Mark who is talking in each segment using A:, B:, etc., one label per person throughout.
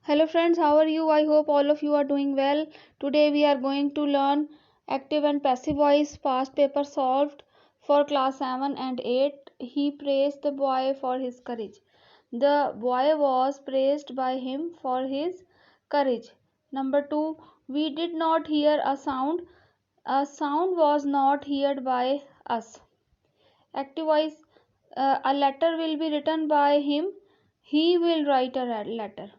A: Hello friends, how are you? I hope all of you are doing well. Today we are going to learn active and passive voice past paper solved for class 7 and 8. He praised the boy for his courage. The boy was praised by him for his courage. Number 2, we did not hear a sound. A sound was not heard by us. Active voice, a letter will be written by him. He will write a letter.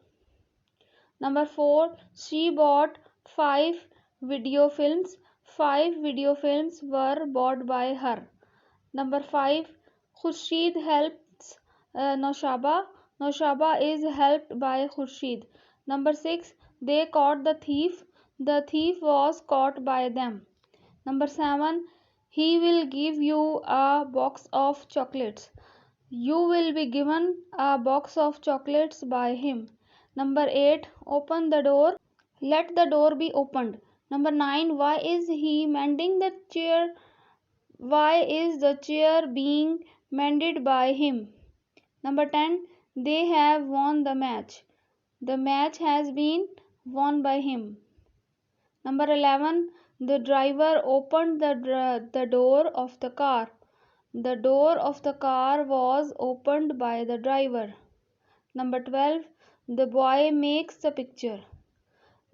A: Number 4, she bought 5 video films. 5 video films were bought by her. Number 5, Khurshid helps Noshaba. Noshaba is helped by Khurshid. Number 6, they caught the thief. The thief was caught by them. Number 7, he will give you a box of chocolates. You will be given a box of chocolates by him. Number 8, open the door. Let the door be opened. Number 9, why is he mending the chair? Why is the chair being mended by him? Number 10, they have won the match. The match has been won by him. Number 11, the driver opened the door of the car. The door of the car was opened by the driver. Number 12, the boy makes the picture.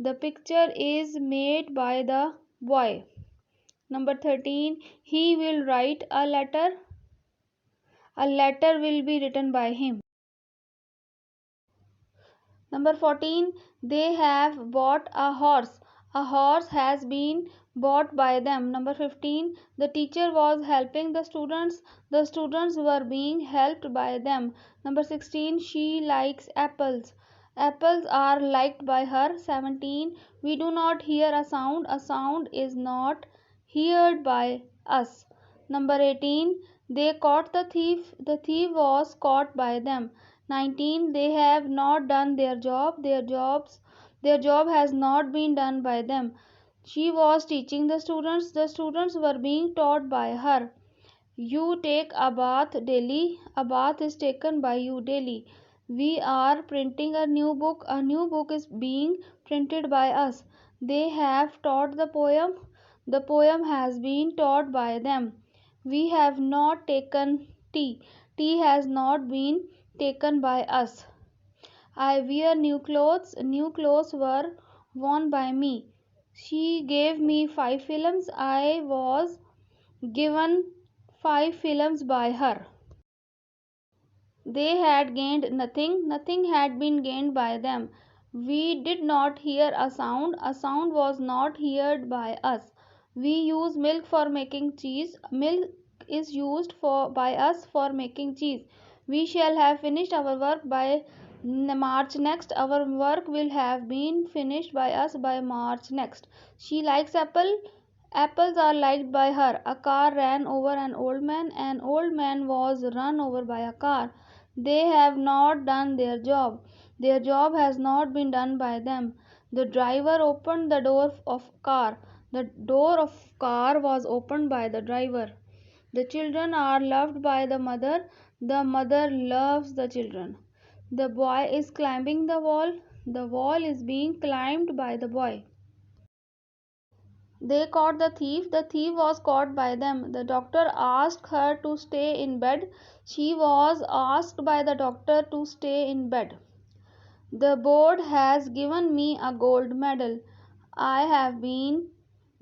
A: The picture is made by the boy. Number 13, he will write a letter. A letter will be written by him. Number 14, they have bought a horse. A horse has been bought by them. Number 15, the teacher was helping the students. The students were being helped by them. Number 16, she likes apples. Apples are liked by her. 17, we do not hear a sound. A sound is not heard by us. Number 18, they caught the thief. The thief was caught by them. 19, they have not done their job. Their job has not been done by them. She was teaching the students. The students were being taught by her. You take a bath daily. A bath is taken by you daily. We are printing a new book. A new book is being printed by us. They have taught the poem. The poem has been taught by them. We have not taken tea. Tea has not been taken by us. I wear new clothes. New clothes were worn by me. She gave me 5 films. I was given 5 films by her. They had gained nothing. Nothing had been gained by them. We did not hear a sound. A sound was not heard by us. We use milk for making cheese. Milk is used by us for making cheese. We shall have finished our work by March next. Our work will have been finished by us by March next. She likes apple. Apples are liked by her. A car ran over an old man. An old man was run over by a car. They have not done their job. Their job has not been done by them. The driver opened the door of car. The door of car was opened by the driver. The children are loved by the mother. The mother loves the children. The boy is climbing the wall. The wall is being climbed by the boy. They caught the thief. The thief was caught by them. The doctor asked her to stay in bed. She was asked by the doctor to stay in bed. The board has given me a gold medal. I have been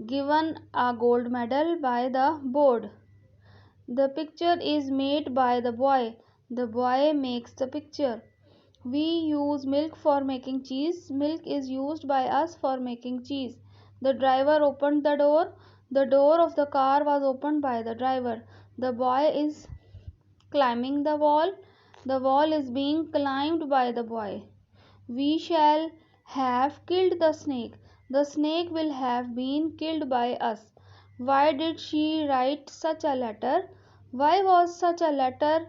A: given a gold medal by the board. The picture is made by the boy. The boy makes the picture. We use milk for making cheese. Milk is used by us for making cheese. The driver opened the door. The door of the car was opened by the driver. The boy is climbing the wall. The wall is being climbed by the boy. We shall have killed the snake. The snake will have been killed by us. Why did she write such a letter? Why was such a letter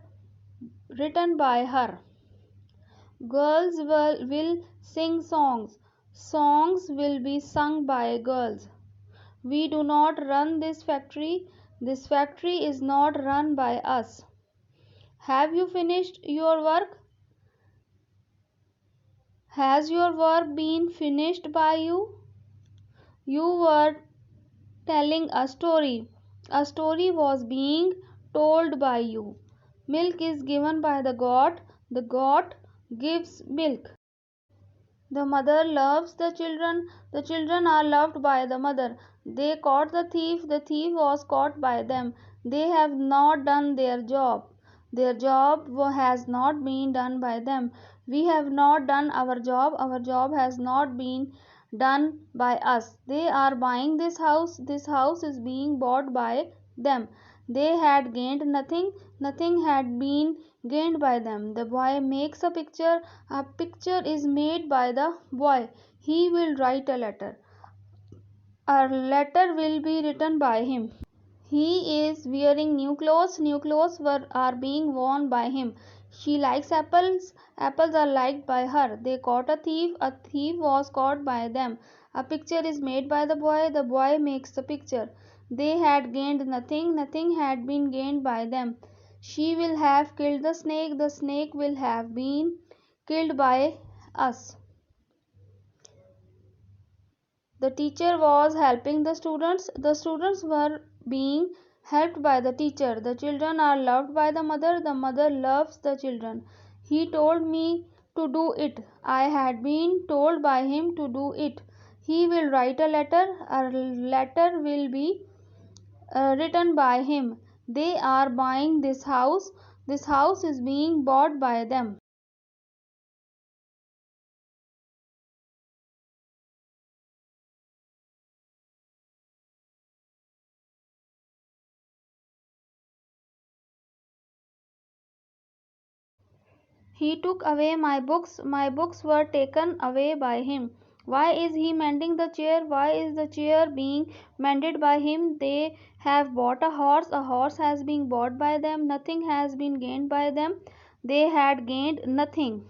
A: written by her? Girls will sing songs. Songs will be sung by girls. We do not run this factory. This factory is not run by us. Have you finished your work? Has your work been finished by you? You were telling a story. A story was being told by you. Milk is given by the goat. The goat gives milk. The mother loves the children are loved by the mother. They caught the thief was caught by them. They have not done their job. Their job has not been done by them. We have not done our job has not been done by us. They are buying this house is being bought by them. They had gained nothing, nothing had been gained by them. The boy makes a picture is made by the boy. He will write a letter. A letter will be written by him. He is wearing new clothes. New clothes are being worn by him. She likes apples. Apples are liked by her. They caught a thief. A thief was caught by them. A picture is made by the boy. The boy makes the picture. They had gained nothing. Nothing had been gained by them. She will have killed the snake. The snake will have been killed by us. The teacher was helping the students. The students were being helped by the teacher. The children are loved by the mother. The mother loves the children. He told me to do it. I had been told by him to do it. He will write a letter. A letter will be written by him. They are buying this house. This house is being bought by them. He took away my books were taken away by him. Why is he mending the chair? Why is the chair being mended by him? They have bought a horse has been bought by them, nothing has been gained by them, they had gained nothing.